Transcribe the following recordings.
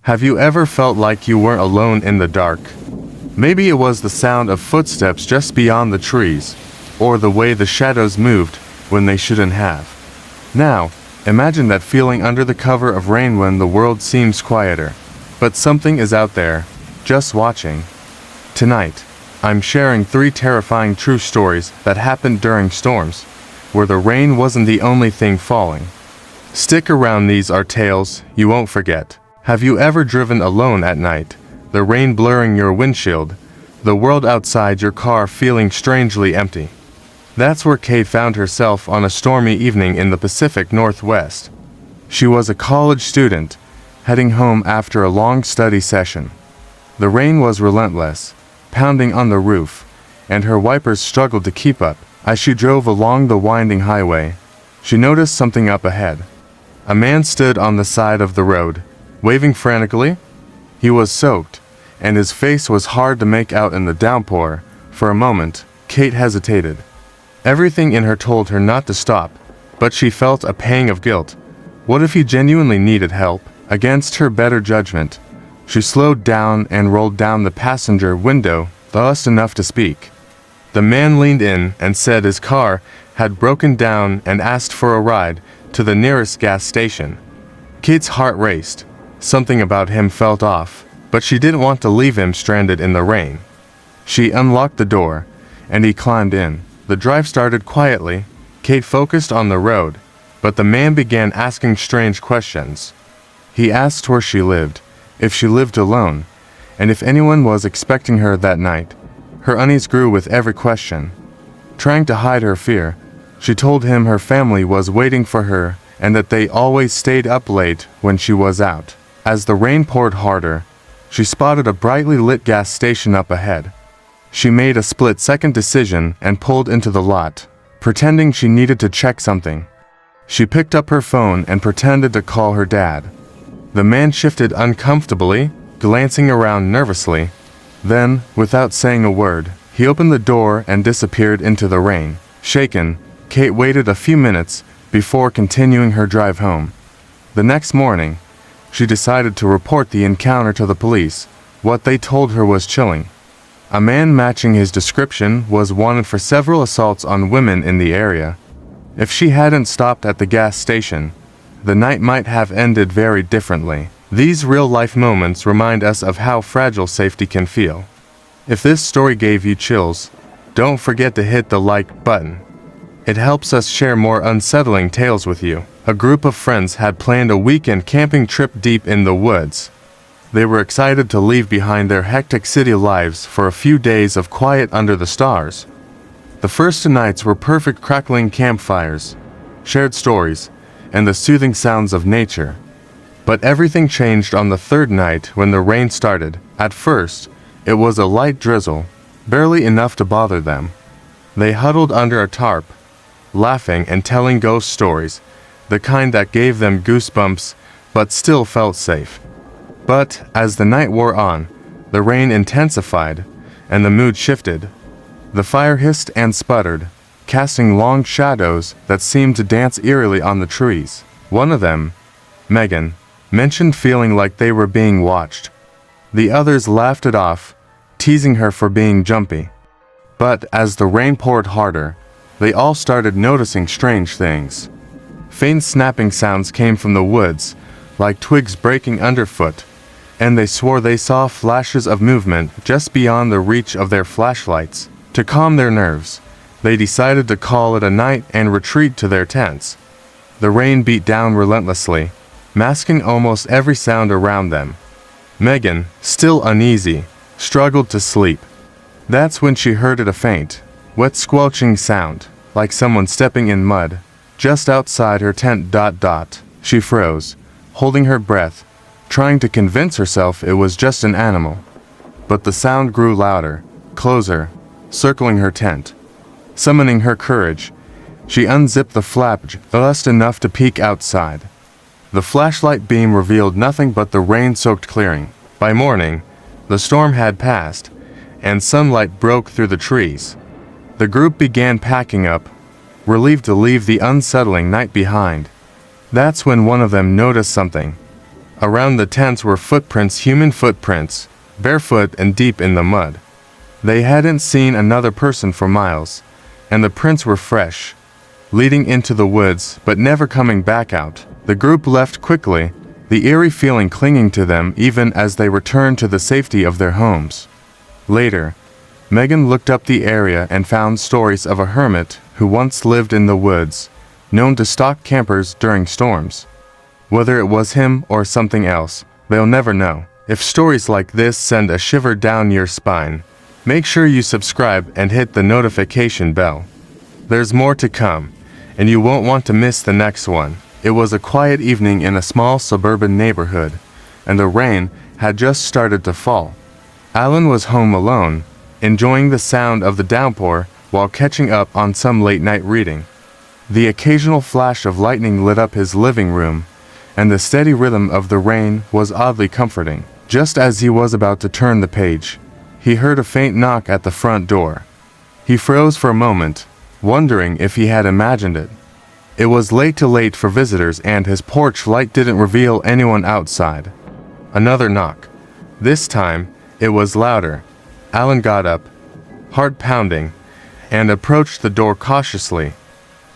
Have you ever felt like you weren't alone in the dark? Maybe it was the sound of footsteps just beyond the trees, or the way the shadows moved when they shouldn't have. Now, imagine that feeling under the cover of rain when the world seems quieter, but something is out there, just watching. Tonight, I'm sharing 3 terrifying true stories that happened during storms, where the rain wasn't the only thing falling. Stick around, these are tales you won't forget. Have you ever driven alone at night, the rain blurring your windshield, the world outside your car feeling strangely empty? That's where Kate found herself on a stormy evening in the Pacific Northwest. She was a college student, heading home after a long study session. The rain was relentless, pounding on the roof, and her wipers struggled to keep up. As she drove along the winding highway, she noticed something up ahead. A man stood on the side of the road, waving frantically. He was soaked, and his face was hard to make out in the downpour. For a moment, Kate hesitated. Everything in her told her not to stop, but she felt a pang of guilt. What if he genuinely needed help? Against her better judgment, she slowed down and rolled down the passenger window just enough to speak. The man leaned in and said his car had broken down and asked for a ride to the nearest gas station. Kate's heart raced. Something about him felt off, but she didn't want to leave him stranded in the rain. She unlocked the door, and he climbed in. The drive started quietly. Kate focused on the road, but the man began asking strange questions. He asked where she lived, if she lived alone, and if anyone was expecting her that night. Her unease grew with every question. Trying to hide her fear, she told him her family was waiting for her and that they always stayed up late when she was out. As the rain poured harder, she spotted a brightly lit gas station up ahead. She made a split-second decision and pulled into the lot, pretending she needed to check something. She picked up her phone and pretended to call her dad. The man shifted uncomfortably, glancing around nervously. Then, without saying a word, he opened the door and disappeared into the rain. Shaken, Kate waited a few minutes before continuing her drive home. The next morning, she decided to report the encounter to the police. What they told her was chilling. A man matching his description was wanted for several assaults on women in the area. If she hadn't stopped at the gas station, the night might have ended very differently. These real-life moments remind us of how fragile safety can feel. If this story gave you chills, don't forget to hit the like button. It helps us share more unsettling tales with you. A group of friends had planned a weekend camping trip deep in the woods. They were excited to leave behind their hectic city lives for a few days of quiet under the stars. The first 2 nights were perfect, crackling campfires, shared stories, and the soothing sounds of nature. But everything changed on the 3rd night when the rain started. At first, it was a light drizzle, barely enough to bother them. They huddled under a tarp, laughing and telling ghost stories, the kind that gave them goosebumps but still felt safe. But as the night wore on, the rain intensified, and the mood shifted. The fire hissed and sputtered, casting long shadows that seemed to dance eerily on the trees. One of them, Megan, mentioned feeling like they were being watched. The others laughed it off, teasing her for being jumpy. But as the rain poured harder, they all started noticing strange things. Faint snapping sounds came from the woods, like twigs breaking underfoot, and they swore they saw flashes of movement just beyond the reach of their flashlights. To calm their nerves, they decided to call it a night and retreat to their tents. The rain beat down relentlessly, masking almost every sound around them. Megan, still uneasy, struggled to sleep. That's when she heard a faint, wet squelching sound, like someone stepping in mud, just outside her tent. She froze, holding her breath, trying to convince herself it was just an animal. But the sound grew louder, closer, circling her tent. Summoning her courage, she unzipped the flap just enough to peek outside. The flashlight beam revealed nothing but the rain-soaked clearing. By morning, the storm had passed, and sunlight broke through the trees. The group began packing up, relieved to leave the unsettling night behind. That's when one of them noticed something. Around the tents were footprints, human footprints, barefoot and deep in the mud. They hadn't seen another person for miles, and the prints were fresh, leading into the woods but never coming back out. The group left quickly, the eerie feeling clinging to them even as they returned to the safety of their homes. Later, Megan looked up the area and found stories of a hermit who once lived in the woods, known to stalk campers during storms. Whether it was him or something else, they'll never know. If stories like this send a shiver down your spine, make sure you subscribe and hit the notification bell. There's more to come, and you won't want to miss the next one. It was a quiet evening in a small suburban neighborhood, and the rain had just started to fall. Alan was home alone, enjoying the sound of the downpour while catching up on some late-night reading. The occasional flash of lightning lit up his living room, and the steady rhythm of the rain was oddly comforting. Just as he was about to turn the page, he heard a faint knock at the front door. He froze for a moment, wondering if he had imagined it. It was too late for visitors, and his porch light didn't reveal anyone outside. Another knock. This time, it was louder. Alan got up, heart pounding, and approached the door cautiously.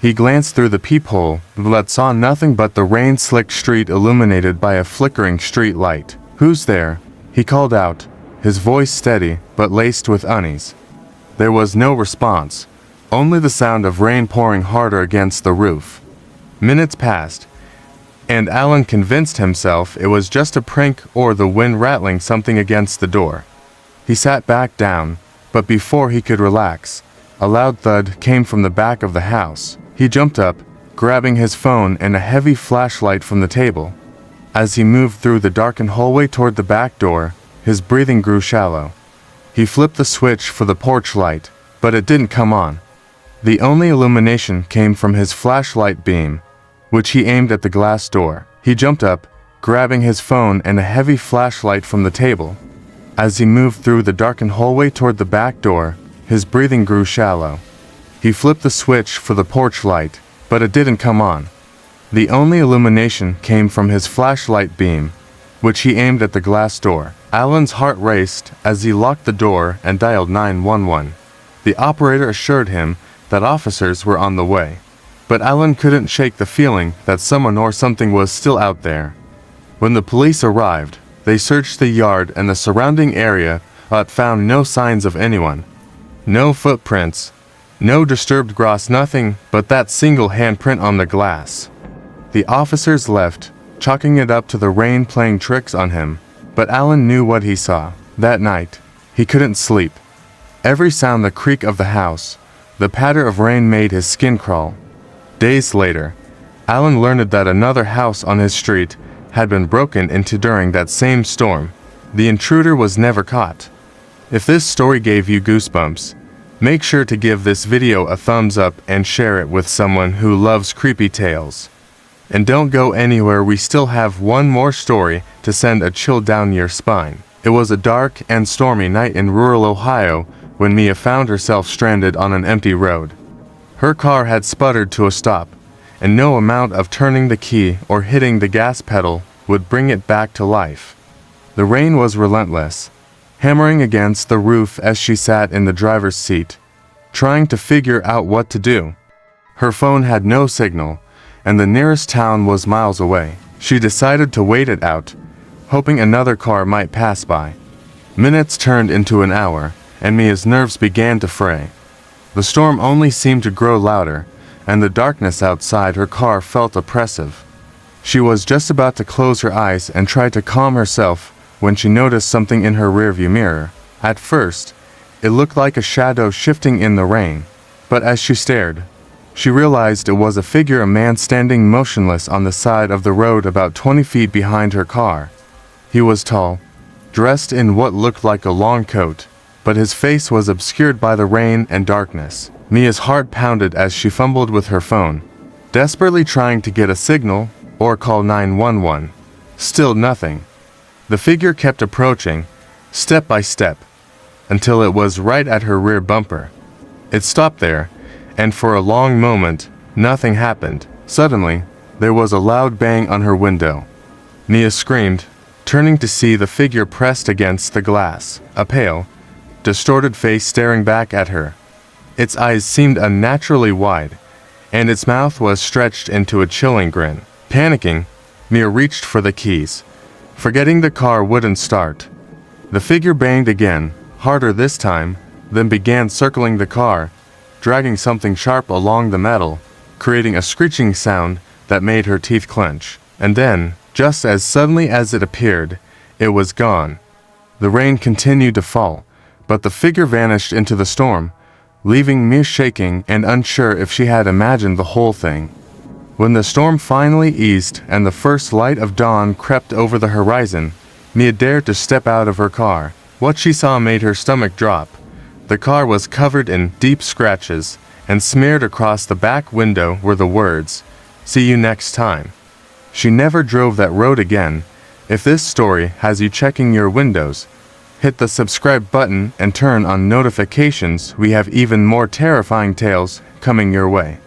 He glanced through the peephole, but saw nothing but the rain-slicked street illuminated by a flickering street light. "Who's there?" he called out, his voice steady but laced with unease. There was no response, only the sound of rain pouring harder against the roof. Minutes passed, and Alan convinced himself it was just a prank or the wind rattling something against the door. He sat back down, but before he could relax, a loud thud came from the back of the house. He jumped up, grabbing his phone and a heavy flashlight from the table. As he moved through the darkened hallway toward the back door, his breathing grew shallow. He flipped the switch for the porch light, but it didn't come on. The only illumination came from his flashlight beam, which he aimed at the glass door. He jumped up, grabbing his phone and a heavy flashlight from the table. As he moved through the darkened hallway toward the back door, his breathing grew shallow. He flipped the switch for the porch light, but it didn't come on. The only illumination came from his flashlight beam, which he aimed at the glass door. Alan's heart raced as he locked the door and dialed 911. The operator assured him that officers were on the way, but Alan couldn't shake the feeling that someone or something was still out there. When the police arrived, they searched the yard and the surrounding area but found no signs of anyone. No footprints, no disturbed grass, nothing but that single handprint on the glass. The officers left, chalking it up to the rain playing tricks on him, but Alan knew what he saw. That night, he couldn't sleep. Every sound, the creak of the house, the patter of rain made his skin crawl. Days later, Alan learned that another house on his street had been broken into during that same storm. The intruder was never caught. If this story gave you goosebumps, make sure to give this video a thumbs up and share it with someone who loves creepy tales. And don't go anywhere, we still have one more story to send a chill down your spine. It was a dark and stormy night in rural Ohio when Mia found herself stranded on an empty road. Her car had sputtered to a stop, and no amount of turning the key or hitting the gas pedal would bring it back to life. The rain was relentless, hammering against the roof as she sat in the driver's seat, trying to figure out what to do. Her phone had no signal, and the nearest town was miles away. She decided to wait it out, hoping another car might pass by. Minutes turned into an hour, and Mia's nerves began to fray. The storm only seemed to grow louder, and the darkness outside her car felt oppressive. She was just about to close her eyes and try to calm herself when she noticed something in her rearview mirror. At first, it looked like a shadow shifting in the rain, but as she stared, she realized it was a figure, a man standing motionless on the side of the road about 20 feet behind her car. He was tall, dressed in what looked like a long coat, but his face was obscured by the rain and darkness. Mia's heart pounded as she fumbled with her phone, desperately trying to get a signal or call 911. Still nothing. The figure kept approaching, step by step, until it was right at her rear bumper. It stopped there, and for a long moment, nothing happened. Suddenly, there was a loud bang on her window. Mia screamed, turning to see the figure pressed against the glass, a pale, distorted face staring back at her. Its eyes seemed unnaturally wide, and its mouth was stretched into a chilling grin. Panicking, Mia reached for the keys, forgetting the car wouldn't start. The figure banged again, harder this time, then began circling the car, dragging something sharp along the metal, creating a screeching sound that made her teeth clench. And then, just as suddenly as it appeared, it was gone. The rain continued to fall, but the figure vanished into the storm, leaving Mia shaking and unsure if she had imagined the whole thing. When the storm finally eased and the first light of dawn crept over the horizon, Mia dared to step out of her car. What she saw made her stomach drop. The car was covered in deep scratches, and smeared across the back window were the words, "See you next time." She never drove that road again. If this story has you checking your windows, hit the subscribe button and turn on notifications. We have even more terrifying tales coming your way.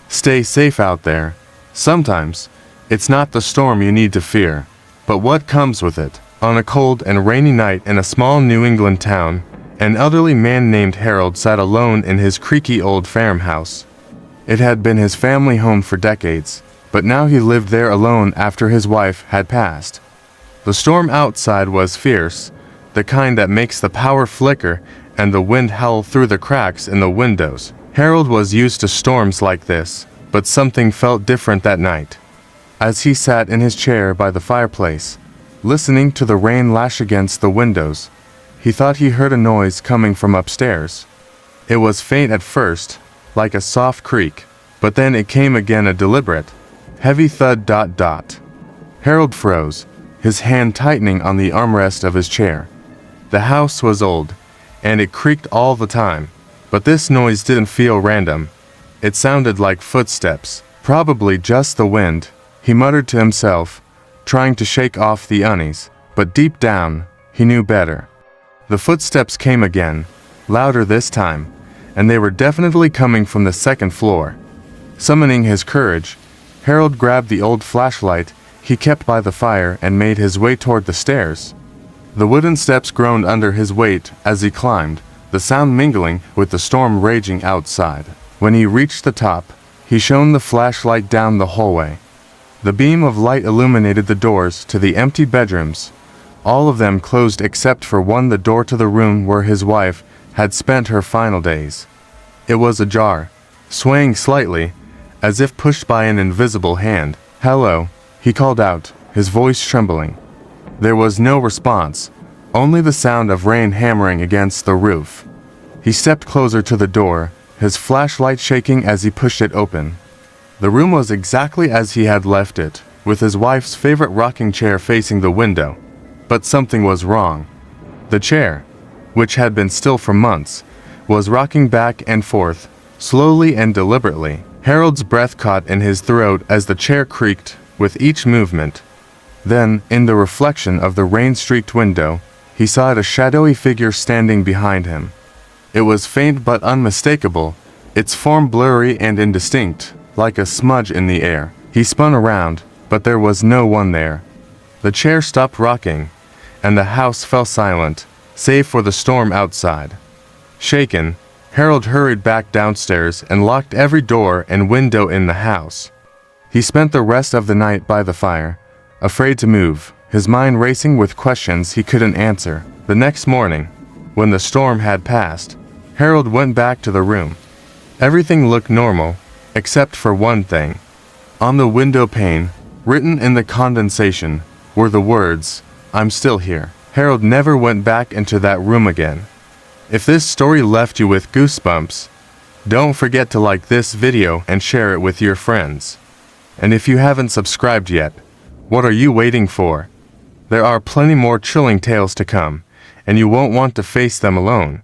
Stay safe out there. Sometimes, it's not the storm you need to fear, but what comes with it. On a cold and rainy night in a small New England town, an elderly man named Harold sat alone in his creaky old farmhouse. It had been his family home for decades, but now he lived there alone after his wife had passed. The storm outside was fierce, the kind that makes the power flicker and the wind howl through the cracks in the windows. Harold was used to storms like this, but something felt different that night. As he sat in his chair by the fireplace, listening to the rain lash against the windows, he thought he heard a noise coming from upstairs. It was faint at first, like a soft creak, but then it came again, a deliberate, heavy thud. Harold froze, his hand tightening on the armrest of his chair. The house was old, and it creaked all the time, but this noise didn't feel random. It sounded like footsteps, probably just the wind, he muttered to himself, trying to shake off the unease, but deep down, he knew better. The footsteps came again, louder this time, and they were definitely coming from the second floor. Summoning his courage, Harold grabbed the old flashlight he kept by the fire and made his way toward the stairs. The wooden steps groaned under his weight as he climbed, the sound mingling with the storm raging outside. When he reached the top, he shone the flashlight down the hallway. The beam of light illuminated the doors to the empty bedrooms, all of them closed except for one, the door to the room where his wife had spent her final days. It was ajar, swaying slightly, as if pushed by an invisible hand. "Hello," he called out, his voice trembling. There was no response, only the sound of rain hammering against the roof. He stepped closer to the door, his flashlight shaking as he pushed it open. The room was exactly as he had left it, with his wife's favorite rocking chair facing the window. But something was wrong. The chair, which had been still for months, was rocking back and forth, slowly and deliberately. Harold's breath caught in his throat as the chair creaked with each movement. Then, in the reflection of the rain-streaked window, he saw a shadowy figure standing behind him. It was faint but unmistakable, its form blurry and indistinct, like a smudge in the air. He spun around, but there was no one there. The chair stopped rocking, and the house fell silent, save for the storm outside. Shaken, Harold hurried back downstairs and locked every door and window in the house. He spent the rest of the night by the fire, afraid to move, his mind racing with questions he couldn't answer. The next morning, when the storm had passed, Harold went back to the room. Everything looked normal, except for one thing. On the window pane, written in the condensation, were the words, "I'm still here." Harold never went back into that room again. If this story left you with goosebumps, don't forget to like this video and share it with your friends. And if you haven't subscribed yet, what are you waiting for? There are plenty more chilling tales to come, and you won't want to face them alone.